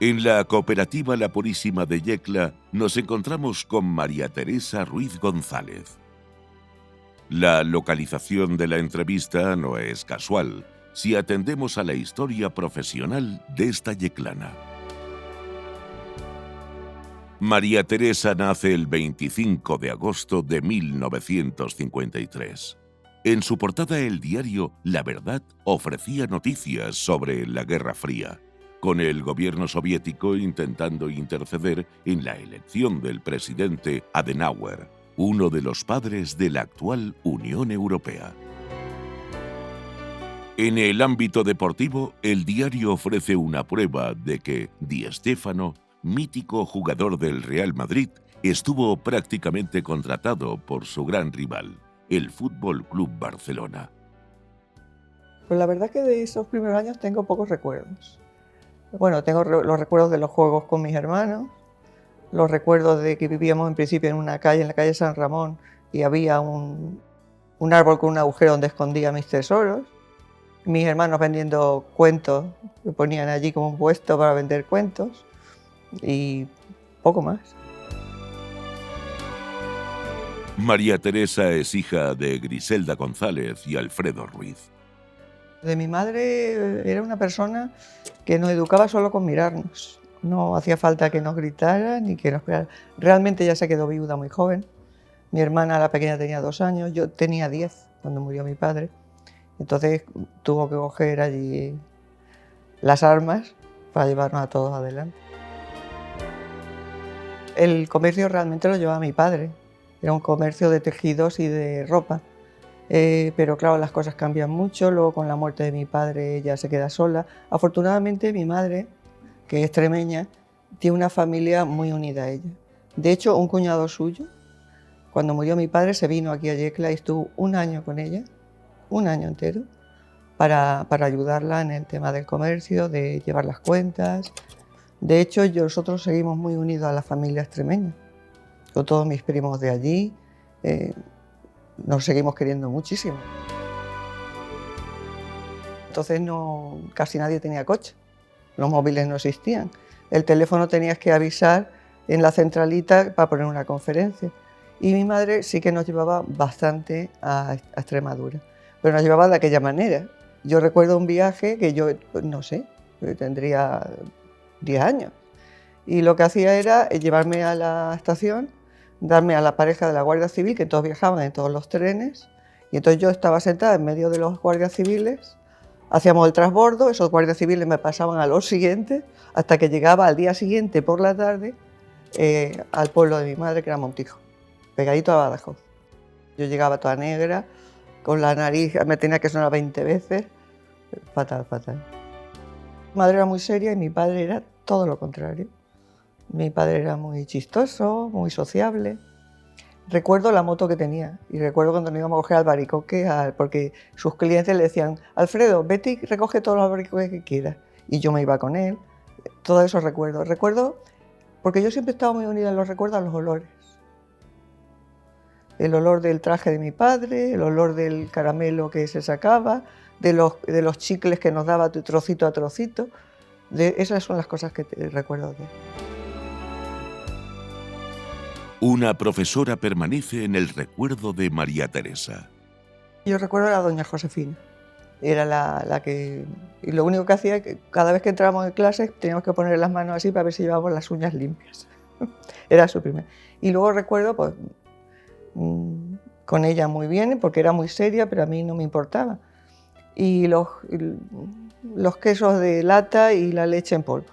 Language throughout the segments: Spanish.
En la cooperativa La Purísima de Yecla nos encontramos con María Teresa Ruiz González. La localización de la entrevista no es casual si atendemos a la historia profesional de esta yeclana. María Teresa nace el 25 de agosto de 1953. En su portada el diario La Verdad ofrecía noticias sobre la Guerra Fría, con el gobierno soviético intentando interceder en la elección del presidente Adenauer, uno de los padres de la actual Unión Europea. En el ámbito deportivo, el diario ofrece una prueba de que Di Stéfano, mítico jugador del Real Madrid, estuvo prácticamente contratado por su gran rival, el Fútbol Club Barcelona. Pues la verdad es que de esos primeros años tengo pocos recuerdos. Bueno, tengo los recuerdos de los juegos con mis hermanos, los recuerdos de que vivíamos en principio en una calle, en la calle San Ramón, y había un árbol con un agujero donde escondía mis tesoros. Mis hermanos vendiendo cuentos, que ponían allí como un puesto para vender cuentos, y poco más. María Teresa es hija de Griselda González y Alfredo Ruiz. De mi madre era una persona que nos educaba solo con mirarnos. No hacía falta que nos gritara ni que nos pegara. Realmente ella se quedó viuda muy joven. Mi hermana, la pequeña, tenía 2 años, yo tenía 10 cuando murió mi padre. Entonces tuvo que coger allí las armas para llevarnos a todos adelante. El comercio realmente lo llevaba mi padre. Era un comercio de tejidos y de ropa. Pero claro, las cosas cambian mucho. Luego, con la muerte de mi padre, ella se queda sola. Afortunadamente, mi madre, que es extremeña, tiene una familia muy unida a ella. De hecho, un cuñado suyo, cuando murió mi padre, se vino aquí a Yecla y estuvo 1 año con ella, 1 año entero, para ayudarla en el tema del comercio, de llevar las cuentas. De hecho, nosotros seguimos muy unidos a la familia extremeña, con todos mis primos de allí. Nos seguimos queriendo muchísimo. Entonces casi nadie tenía coche, los móviles no existían. El teléfono tenías que avisar en la centralita para poner una conferencia. Y mi madre sí que nos llevaba bastante a Extremadura, pero nos llevaba de aquella manera. Yo recuerdo un viaje que yo, no sé, tendría 10 años. Y lo que hacía era llevarme a la estación, darme a la pareja de la Guardia Civil, que todos viajaban en todos los trenes, y entonces yo estaba sentada en medio de los guardias civiles, hacíamos el transbordo, esos guardias civiles me pasaban a los siguientes, hasta que llegaba al día siguiente por la tarde al pueblo de mi madre, que era Montijo, pegadito a Badajoz. Yo llegaba toda negra, con la nariz, me tenía que sonar 20 veces, fatal, fatal. Mi madre era muy seria y mi padre era todo lo contrario. Mi padre era muy chistoso, muy sociable. Recuerdo la moto que tenía y recuerdo cuando nos íbamos a coger albaricoques, porque sus clientes le decían: Alfredo, vete y recoge todos los albaricoques que quieras. Y yo me iba con él. Todos esos recuerdos. Recuerdo, porque yo siempre he estado muy unida en los recuerdos a los olores. El olor del traje de mi padre, el olor del caramelo que se sacaba, de los chicles que nos daba trocito a trocito. Esas son las cosas que recuerdo de él. Una profesora permanece en el recuerdo de María Teresa. Yo recuerdo a la doña Josefina. Era la que... Y lo único que hacía es que cada vez que entrábamos en clase teníamos que poner las manos así para ver si llevábamos las uñas limpias. Era su primer. Y luego recuerdo, pues, con ella muy bien, porque era muy seria, pero a mí no me importaba. Y los quesos de lata y la leche en polvo,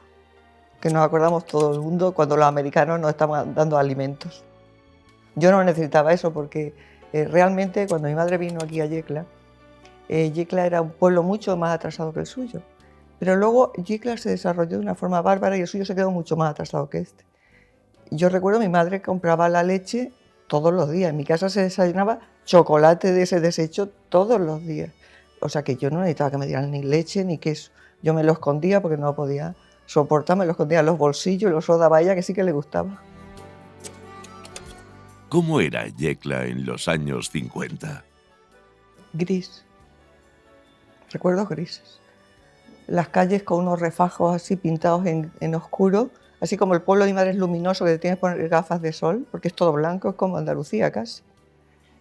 que nos acordamos todo el mundo cuando los americanos nos estaban dando alimentos. Yo no necesitaba eso porque realmente cuando mi madre vino aquí a Yecla, Yecla era un pueblo mucho más atrasado que el suyo. Pero luego Yecla se desarrolló de una forma bárbara y el suyo se quedó mucho más atrasado que este. Yo recuerdo mi madre compraba la leche todos los días. En mi casa se desayunaba chocolate de ese desecho todos los días. O sea que yo no necesitaba que me dieran ni leche ni queso. Yo me lo escondía porque no podía soportar, me lo escondía en los bolsillos y lo sodaba a ella, que sí que le gustaba. ¿Cómo era Yecla en los años 50? Gris. Recuerdos grises. las calles con unos refajos así pintados en oscuro, así como el pueblo de mi madre es luminoso, que te tienes que poner gafas de sol, porque es todo blanco, es como Andalucía casi.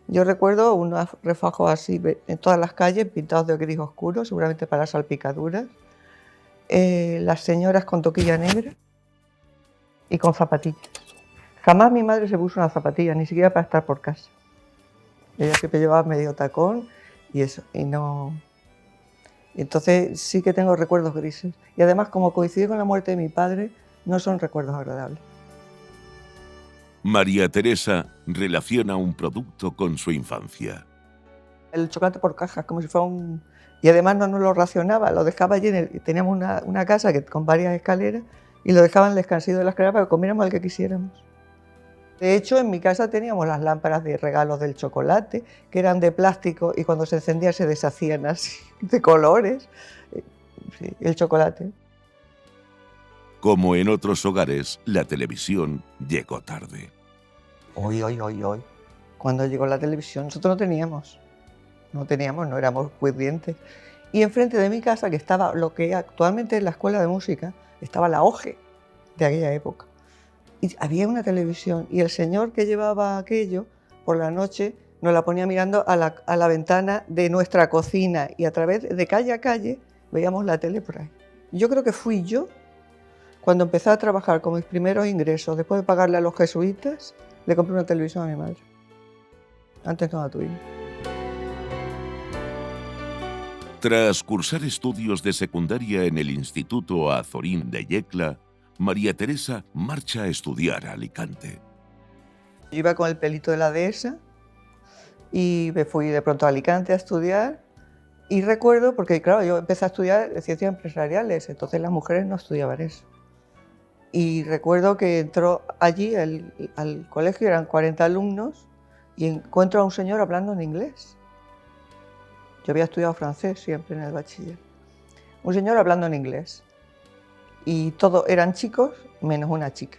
Yo recuerdo unos refajos así en todas las calles, pintados de gris oscuro, seguramente para salpicaduras. Las señoras con toquilla negra y con zapatillas. Jamás mi madre se puso una zapatilla, ni siquiera para estar por casa. Ella siempre llevaba medio tacón y eso, y no... Entonces sí que tengo recuerdos grises. Y además, como coincide con la muerte de mi padre, no son recuerdos agradables. María Teresa relaciona un producto con su infancia. El chocolate por cajas, como si fuera un... Y además no nos lo racionaba, lo dejaba allí, teníamos una casa con varias escaleras y lo dejaba en el descansillo de la escalera para que comiéramos el que quisiéramos. De hecho, en mi casa teníamos las lámparas de regalos del chocolate, que eran de plástico y cuando se encendían se deshacían así, de colores. Sí, el chocolate. Como en otros hogares, la televisión llegó tarde. Hoy. Cuando llegó la televisión, nosotros no éramos pudientes. Y enfrente de mi casa, que estaba lo que actualmente es la escuela de música, estaba la OGE de aquella época. Y había una televisión y el señor que llevaba aquello, por la noche, nos la ponía mirando a la ventana de nuestra cocina y a través de calle a calle veíamos la tele por ahí. Yo creo que fui yo, cuando empecé a trabajar con mis primeros ingresos, después de pagarle a los jesuitas, le compré una televisión a mi madre. Antes no la tuvimos. Tras cursar estudios de secundaria en el Instituto Azorín de Yecla, María Teresa marcha a estudiar a Alicante. Yo iba con el pelito de la dehesa y me fui de pronto a Alicante a estudiar. Y recuerdo, porque claro, yo empecé a estudiar ciencias empresariales, entonces las mujeres no estudiaban eso. Y recuerdo que entró allí al colegio, eran 40 alumnos, y encuentro a un señor hablando en inglés. Yo había estudiado francés siempre en el bachiller. Un señor hablando en inglés. Y todos eran chicos, menos una chica.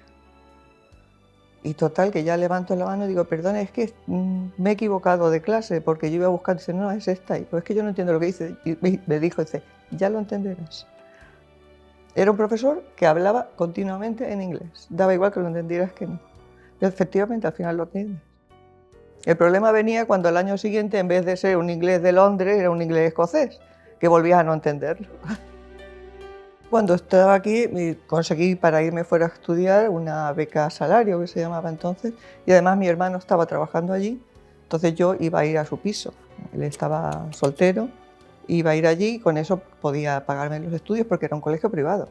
Y total, que ya levanto la mano y digo, perdón, es que me he equivocado de clase, porque yo iba a buscar, dice, no, es esta. Y pues es que yo no entiendo lo que dice. Y me dijo, dice, ya lo entenderás. Era un profesor que hablaba continuamente en inglés. Daba igual que lo entendieras que no. Pero efectivamente, al final lo entiendes. El problema venía cuando al año siguiente, en vez de ser un inglés de Londres, era un inglés escocés, que volvías a no entenderlo. Cuando estaba aquí, conseguí para irme fuera a estudiar una beca salario, que se llamaba entonces, y además mi hermano estaba trabajando allí, entonces yo iba a ir a su piso. Él estaba soltero, iba a ir allí y con eso podía pagarme los estudios porque era un colegio privado.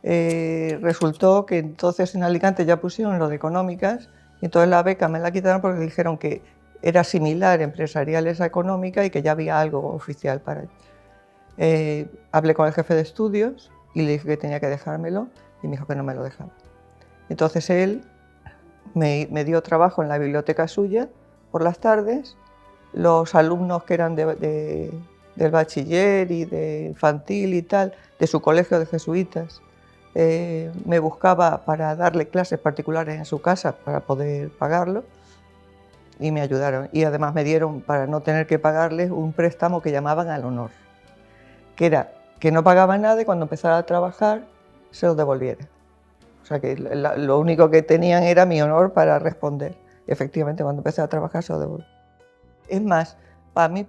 Resultó que entonces en Alicante ya pusieron lo de económicas, y entonces la beca me la quitaron porque dijeron que era similar empresariales a económica y que ya había algo oficial para él. Hablé con el jefe de estudios y le dije que tenía que dejármelo y me dijo que no me lo dejaba. Entonces él me dio trabajo en la biblioteca suya por las tardes. Los alumnos que eran del bachiller y de infantil y tal, de su colegio de jesuitas, me buscaba para darle clases particulares en su casa para poder pagarlo y me ayudaron. Y además me dieron, para no tener que pagarles, un préstamo que llamaban al honor, que era que no pagaba nada y cuando empezara a trabajar se lo devolviera. O sea que lo único que tenían era mi honor para responder. Y efectivamente, cuando empecé a trabajar se lo devolví. Es más, para mí,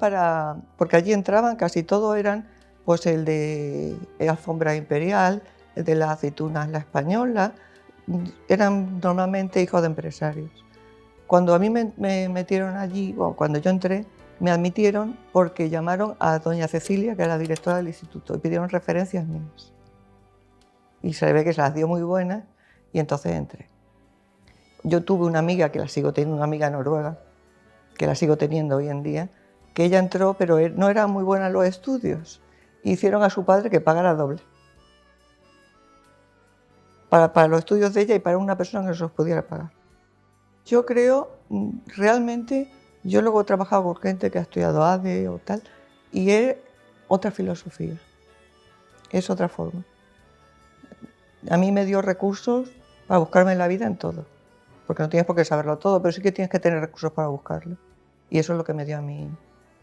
porque allí entraban, casi todos eran pues el de Alfombra Imperial, el de las aceitunas La Española, eran normalmente hijos de empresarios. Cuando a mí me metieron allí, o cuando yo entré, me admitieron porque llamaron a doña Cecilia, que era la directora del instituto, y pidieron referencias mías. Y se ve que se las dio muy buenas y entonces entré. Yo tuve una amiga, que la sigo teniendo, una amiga noruega, que la sigo teniendo hoy en día, que ella entró, pero no era muy buena en los estudios. Hicieron a su padre que pagara doble. Para los estudios de ella y para una persona que se los pudiera pagar. Yo creo, realmente, yo luego he trabajado con gente que ha estudiado ADE o tal, y es otra filosofía, es otra forma. A mí me dio recursos para buscarme la vida en todo, porque no tienes por qué saberlo todo, pero sí que tienes que tener recursos para buscarlo. Y eso es lo que me dio a mí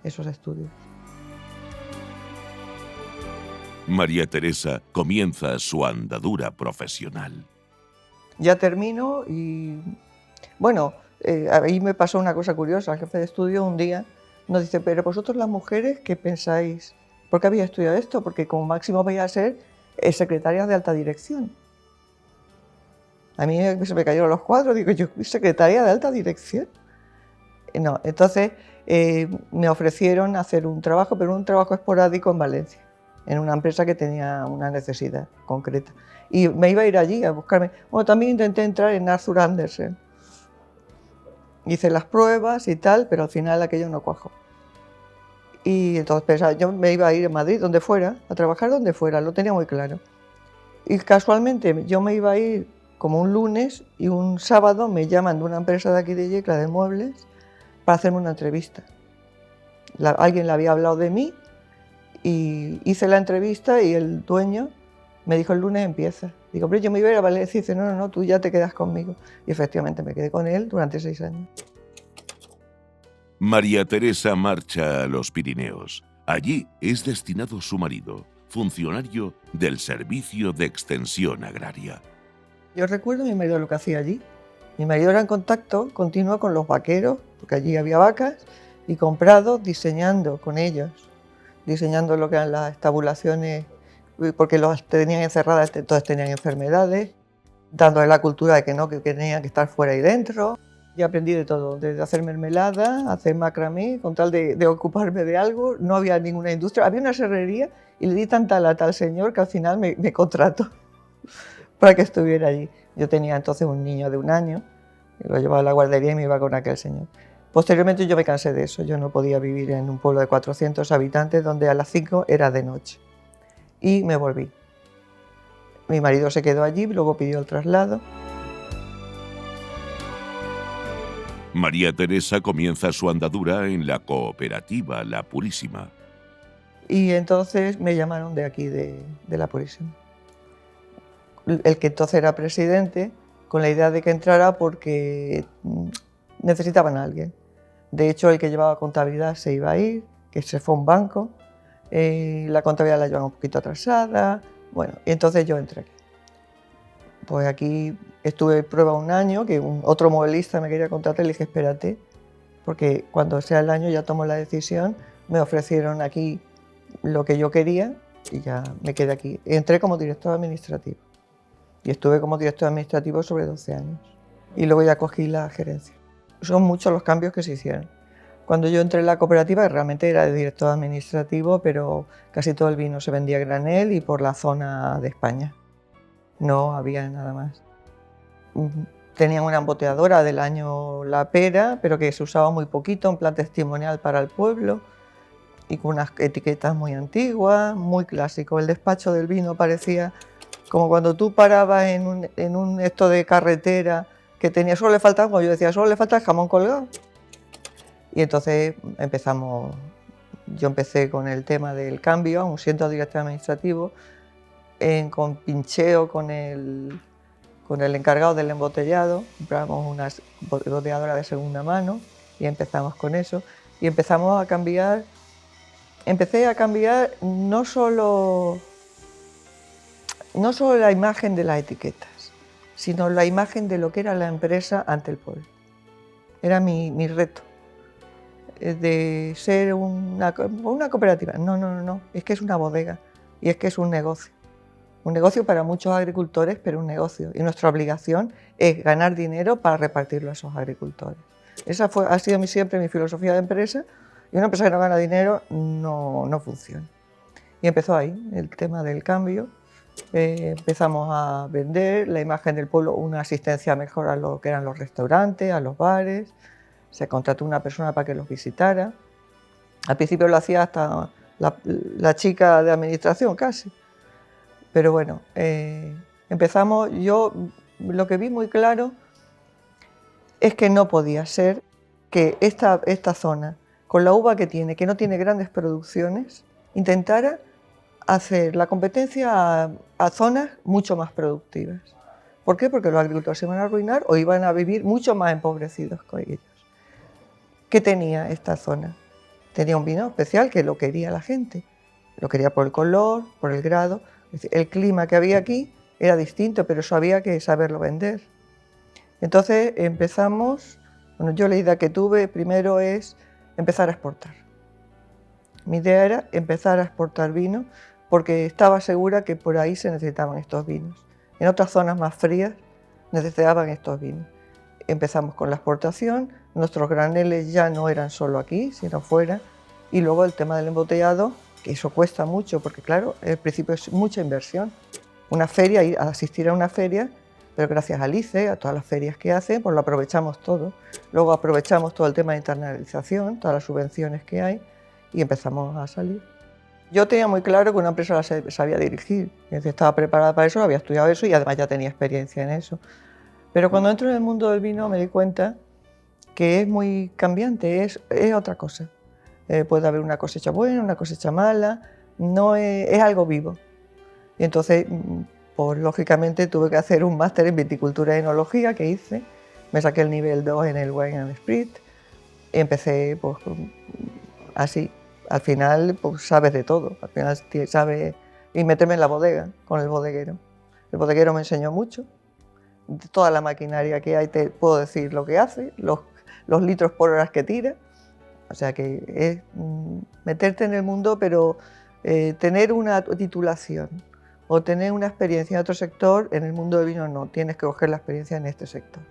esos estudios. María Teresa comienza su andadura profesional. Ya termino y, bueno, ahí me pasó una cosa curiosa. El jefe de estudio un día nos dice, pero vosotros las mujeres, ¿qué pensáis? ¿Por qué habéis estudiado esto? Porque como máximo vais a ser secretarias de alta dirección. A mí se me cayeron los cuadros, digo, yo fui secretaria de alta dirección. No, entonces me ofrecieron hacer un trabajo, pero un trabajo esporádico en Valencia, en una empresa que tenía una necesidad concreta. Y me iba a ir allí a buscarme. Bueno, también intenté entrar en Arthur Andersen. Hice las pruebas y tal, pero al final aquello no cuajó. Y entonces pensaba, yo me iba a ir a Madrid, donde fuera, a trabajar donde fuera, lo tenía muy claro. Y casualmente yo me iba a ir como un lunes y un sábado me llaman de una empresa de aquí de Yecla de muebles para hacerme una entrevista. Alguien le había hablado de mí y hice la entrevista y el dueño me dijo, el lunes empieza. Digo, pero yo me iba a ir a Valencia y dice, no, no, no, tú ya te quedas conmigo. Y efectivamente me quedé con él durante 6 años. María Teresa marcha a los Pirineos. Allí es destinado su marido, funcionario del Servicio de Extensión Agraria. Yo recuerdo a mi marido lo que hacía allí. Mi marido era en contacto continuo con los vaqueros, porque allí había vacas, y con prados, diseñando con ellos, diseñando lo que eran las estabulaciones, porque los tenían encerradas, todas tenían enfermedades, dándole la cultura de que no, que tenían que estar fuera y dentro. Y aprendí de todo, desde hacer mermelada, hacer macramé, con tal de ocuparme de algo. No había ninguna industria, había una serrería y le di tanta lata al señor que al final me contrató para que estuviera allí. Yo tenía entonces un niño de 1 año, lo llevaba a la guardería y me iba con aquel señor. Posteriormente yo me cansé de eso, yo no podía vivir en un pueblo de 400 habitantes donde a las 5 era de noche. Y me volví. Mi marido se quedó allí, luego pidió el traslado. María Teresa comienza su andadura en la cooperativa La Purísima. Y entonces me llamaron de aquí, de La Purísima. El que entonces era presidente, con la idea de que entrara porque necesitaban a alguien. De hecho, el que llevaba contabilidad se iba a ir, que se fue a un banco, la contabilidad la llevaba un poquito atrasada, bueno, y entonces yo entré aquí. Pues aquí estuve en prueba 1 año, que otro modelista me quería contratar y le dije, espérate, porque cuando sea el año ya tomo la decisión. Me ofrecieron aquí lo que yo quería y ya me quedé aquí. Entré como director administrativo y estuve como director administrativo sobre 12 años. Y luego ya cogí la gerencia. Son muchos los cambios que se hicieron. Cuando yo entré en la cooperativa realmente era de director administrativo, pero casi todo el vino se vendía a granel y por la zona de España. No había nada más. Tenían una embotelladora del año La Pera, pero que se usaba muy poquito, en plan testimonial para el pueblo, y con unas etiquetas muy antiguas, muy clásico. El despacho del vino parecía como cuando tú parabas en un esto de carretera que tenía, solo le faltaba, como yo decía, solo le falta el jamón colgado. Y entonces yo empecé con el tema del cambio, aún siendo director administrativo, con pincheo con el encargado del embotellado. Compramos una embotelladora de segunda mano y empezamos con eso. Y empezamos a cambiar, empecé a cambiar no solo la imagen de las etiquetas, sino la imagen de lo que era la empresa ante el pueblo. Era mi reto, de ser una cooperativa. No, es que es una bodega y es que es un negocio. Un negocio para muchos agricultores, pero un negocio. Y nuestra obligación es ganar dinero para repartirlo a esos agricultores. Esa ha sido siempre mi filosofía de empresa. Y una empresa que no gana dinero no funciona. Y empezó ahí el tema del cambio. Empezamos a vender la imagen del pueblo, una asistencia mejor a lo que eran los restaurantes, a los bares. Se contrató una persona para que los visitara. Al principio lo hacía hasta la chica de administración casi. Pero bueno, empezamos. Yo lo que vi muy claro es que no podía ser que esta zona, con la uva que tiene, que no tiene grandes producciones, intentara hacer la competencia a zonas mucho más productivas. ¿Por qué? Porque los agricultores se iban a arruinar o iban a vivir mucho más empobrecidos que ellos. ¿Qué tenía esta zona? Tenía un vino especial que lo quería la gente. Lo quería por el color, por el grado. Es decir, el clima que había aquí era distinto, pero eso había que saberlo vender. Entonces empezamos, bueno, yo la idea que tuve primero es empezar a exportar. Mi idea era empezar a exportar vino porque estaba segura que por ahí se necesitaban estos vinos. En otras zonas más frías necesitaban estos vinos. Empezamos con la exportación, nuestros graneles ya no eran solo aquí, sino fuera, y luego el tema del embotellado, que eso cuesta mucho, porque claro, al principio es mucha inversión. Una feria, ir a asistir a una feria, pero gracias a ICE, a todas las ferias que hace, pues lo aprovechamos todo. Luego aprovechamos todo el tema de internalización, todas las subvenciones que hay, y empezamos a salir. Yo tenía muy claro que una empresa la sabía dirigir, estaba preparada para eso, había estudiado eso y además ya tenía experiencia en eso. Pero cuando entro en el mundo del vino me di cuenta que es muy cambiante, es otra cosa. Puede haber una cosecha buena, una cosecha mala, no es algo vivo. Y entonces, pues lógicamente tuve que hacer un máster en viticultura y enología que hice, me saqué el nivel 2 en el Wine and Spirit y empecé pues así. Al final pues sabes de todo, al final sabes, y meterme en la bodega con el bodeguero. El bodeguero me enseñó mucho, de toda la maquinaria que hay te puedo decir lo que hace, los litros por hora que tira, o sea que es meterte en el mundo, pero tener una titulación o tener una experiencia en otro sector, en el mundo del vino no, tienes que coger la experiencia en este sector.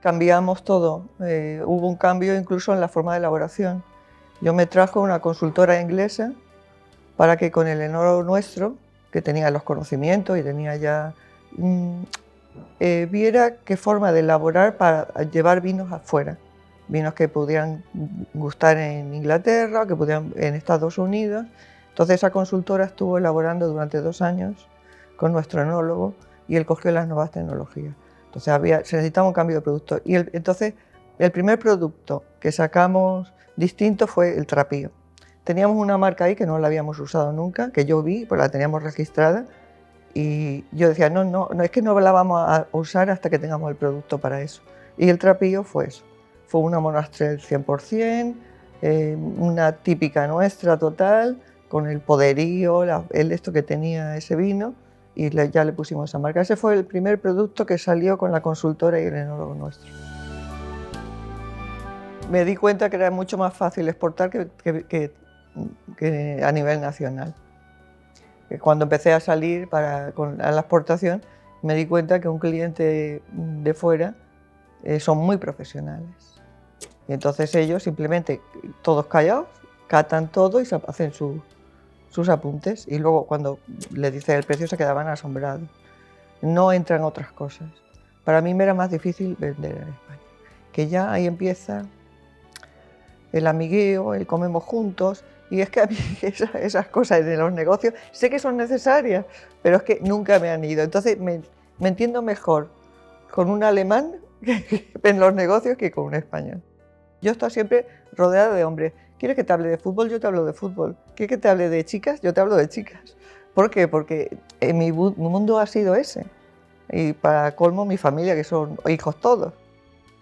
Cambiamos todo, hubo un cambio incluso en la forma de elaboración. Yo me trajo una consultora inglesa para que con el enólogo nuestro, que tenía los conocimientos y tenía ya, viera qué forma de elaborar para llevar vinos afuera. Vinos que pudieran gustar en Inglaterra, que pudieran en Estados Unidos. Entonces esa consultora estuvo elaborando durante 2 años con nuestro enólogo y él cogió las nuevas tecnologías. Entonces se necesitaba un cambio de producto. Y entonces el primer producto que sacamos distinto fue el trapío. Teníamos una marca ahí que no la habíamos usado nunca, que yo vi, pues la teníamos registrada, y yo decía, no, es que no la vamos a usar hasta que tengamos el producto para eso. Y el trapío fue eso, fue una Monastrell 100%, una típica nuestra total, con el poderío, esto que tenía ese vino, y ya le pusimos esa marca. Ese fue el primer producto que salió con la consultora y el enólogo nuestro. Me di cuenta que era mucho más fácil exportar que a nivel nacional. Cuando empecé a salir a la exportación, me di cuenta que un cliente de fuera son muy profesionales. Y entonces ellos simplemente, todos callados, catan todo y hacen sus apuntes. Y luego cuando les dice el precio se quedaban asombrados. No entran otras cosas. Para mí me era más difícil vender en España. Que ya ahí empieza el amigueo, el comemos juntos, y es que a mí esas cosas de los negocios sé que son necesarias, pero es que nunca me han ido. Entonces me entiendo mejor con un alemán en los negocios que con un español. Yo estoy siempre rodeada de hombres. ¿Quieres que te hable de fútbol? Yo te hablo de fútbol. ¿Quieres que te hable de chicas? Yo te hablo de chicas. ¿Por qué? Porque mi mundo ha sido ese. Y para colmo mi familia, que son hijos todos.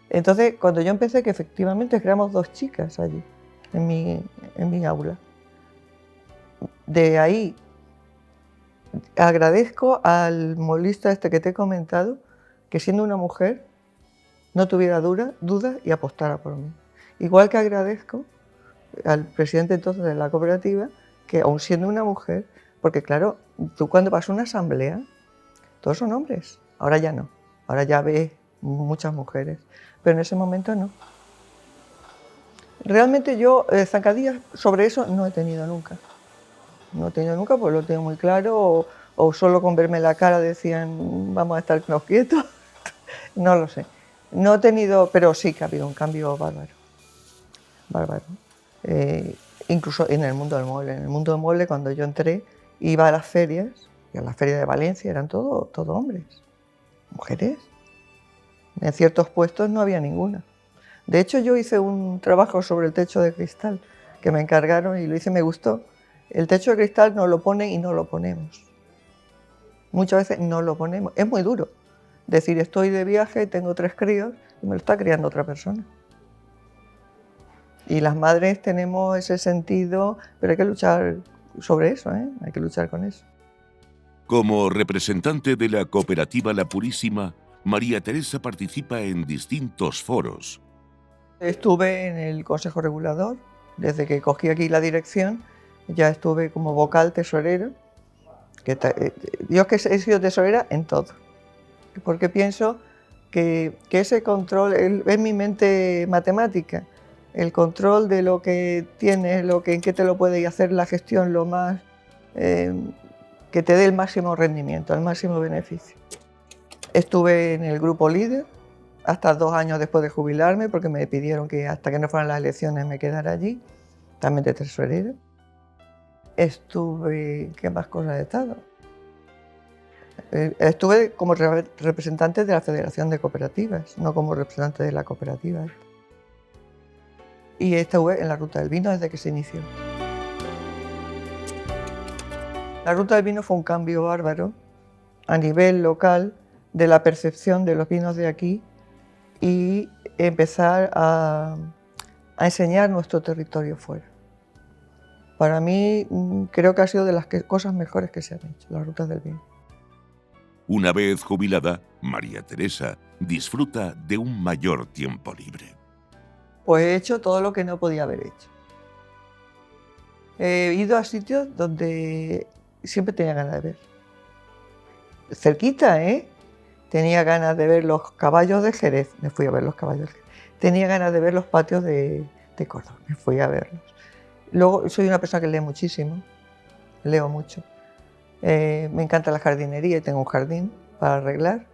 Entonces, cuando yo empecé, que efectivamente éramos 2 chicas allí, en mi aula. De ahí agradezco al molista este que te he comentado, que siendo una mujer no tuviera dudas y apostara por mí. Igual que agradezco al presidente entonces de la cooperativa, que aun siendo una mujer, porque claro, tú cuando vas a una asamblea, todos son hombres, ahora ya no, ahora ya ves muchas mujeres, pero en ese momento no. Realmente yo zancadillas sobre eso no he tenido nunca. No he tenido nunca, pues lo tengo muy claro, o solo con verme la cara decían vamos a estarnos quietos, no lo sé. No he tenido, pero sí que ha habido un cambio bárbaro. Bárbaro. Incluso en el mundo del mueble. En el mundo del mueble, cuando yo entré, iba a las ferias, y a la feria de Valencia eran todo hombres. Mujeres. En ciertos puestos no había ninguna. De hecho, yo hice un trabajo sobre el techo de cristal que me encargaron y lo hice, me gustó. El techo de cristal nos lo ponen y no lo ponemos. Muchas veces no lo ponemos. Es muy duro decir, estoy de viaje, tengo 3 críos y me lo está criando otra persona. Y las madres tenemos ese sentido, pero hay que luchar sobre eso, hay que luchar con eso. Como representante de la cooperativa La Purísima, María Teresa participa en distintos foros. Estuve en el Consejo Regulador, desde que cogí aquí la dirección, ya estuve como vocal tesorero. Yo es que he sido tesorera en todo, porque pienso que ese control es mi mente matemática, el control de lo que tienes, en qué te lo puede hacer la gestión lo más, que te dé el máximo rendimiento, el máximo beneficio. Estuve en el grupo líder hasta 2 años después de jubilarme, porque me pidieron que hasta que no fueran las elecciones me quedara allí, también de tesorera. Estuve, ¿qué más cosas he estado? Estuve como representante de la Federación de Cooperativas, no como representante de la cooperativa. Y estuve en la Ruta del Vino desde que se inició. La Ruta del Vino fue un cambio bárbaro a nivel local de la percepción de los vinos de aquí y empezar a enseñar nuestro territorio fuera. Para mí creo que ha sido de las cosas mejores que se han hecho, las rutas del vino. Una vez jubilada, María Teresa disfruta de un mayor tiempo libre. Pues he hecho todo lo que no podía haber hecho. He ido a sitios donde siempre tenía ganas de ver. Cerquita, tenía ganas de ver los caballos de Jerez, me fui a ver los caballos de Jerez. Tenía ganas de ver los patios de Córdoba, me fui a verlos. Luego, soy una persona que lee muchísimo, leo mucho. Me encanta la jardinería y tengo un jardín para arreglar.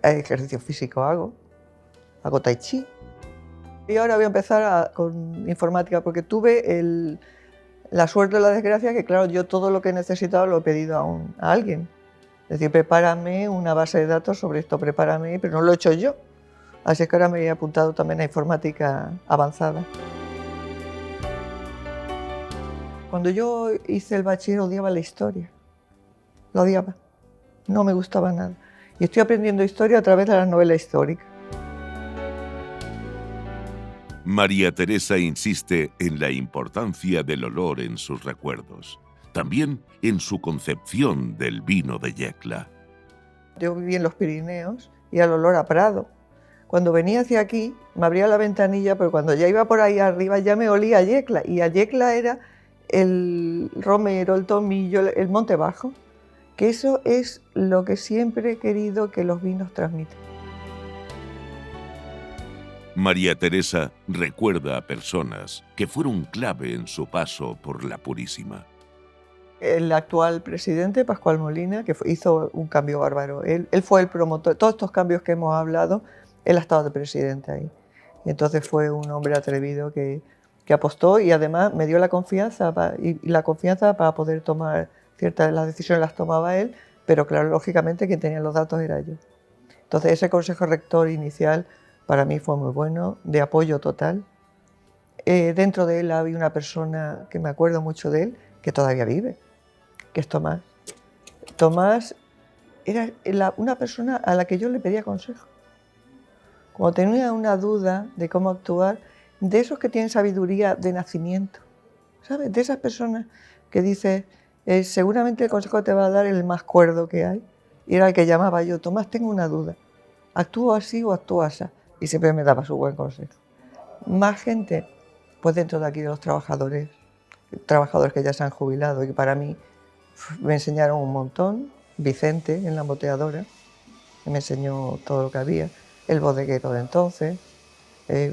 Ejercicio físico hago tai chi. Y ahora voy a empezar con informática, porque tuve la suerte o la desgracia que, claro, yo todo lo que he necesitado lo he pedido a alguien. Es decir, prepárame una base de datos sobre esto, prepárame, pero no lo he hecho yo. Así es que ahora me he apuntado también a informática avanzada. Cuando yo hice el bachiller odiaba la historia, la odiaba, no me gustaba nada. Y estoy aprendiendo historia a través de las novelas históricas. María Teresa insiste en la importancia del olor en sus recuerdos, también en su concepción del vino de Yecla. Yo viví en los Pirineos y al olor a prado. Cuando venía hacia aquí me abría la ventanilla, pero cuando ya iba por ahí arriba ya me olía a Yecla, y a Yecla era el romero, el tomillo, el monte bajo, que eso es lo que siempre he querido que los vinos transmitan. María Teresa recuerda a personas que fueron clave en su paso por La Purísima. El actual presidente, Pascual Molina, que hizo un cambio bárbaro. Él fue el promotor. Todos estos cambios que hemos hablado, él ha estado de presidente ahí. Y entonces fue un hombre atrevido que apostó, y además me dio la confianza para poder tomar las decisiones las tomaba él, pero claro, lógicamente quien tenía los datos era yo. Entonces ese consejo rector inicial para mí fue muy bueno, de apoyo total. Dentro de él había una persona que me acuerdo mucho de él, que todavía vive, que es Tomás. Tomás era una persona a la que yo le pedía consejo. Cuando tenía una duda de cómo actuar, de esos que tienen sabiduría de nacimiento, ¿sabes? De esas personas que dices, seguramente el consejo te va a dar el más cuerdo que hay. Y era el que llamaba yo: Tomás, tengo una duda, ¿actúo así o actúo así? Y siempre me daba su buen consejo. Más gente, pues dentro de aquí de los trabajadores que ya se han jubilado y que para mí me enseñaron un montón. Vicente en la embotelladora, que me enseñó todo lo que había. El bodeguero de entonces,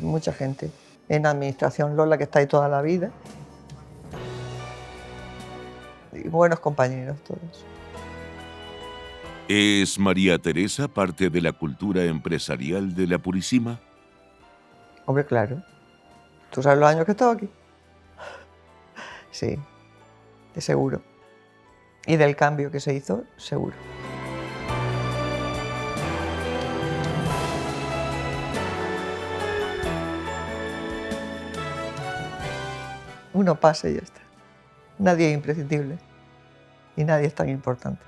mucha gente. En administración Lola, que está ahí toda la vida. Y buenos compañeros todos. ¿Es María Teresa parte de la cultura empresarial de La Purísima? Hombre, claro. ¿Tú sabes los años que he estado aquí? Sí, de seguro. Y del cambio que se hizo, seguro. Uno pasa y ya está. Nadie es imprescindible y nadie es tan importante.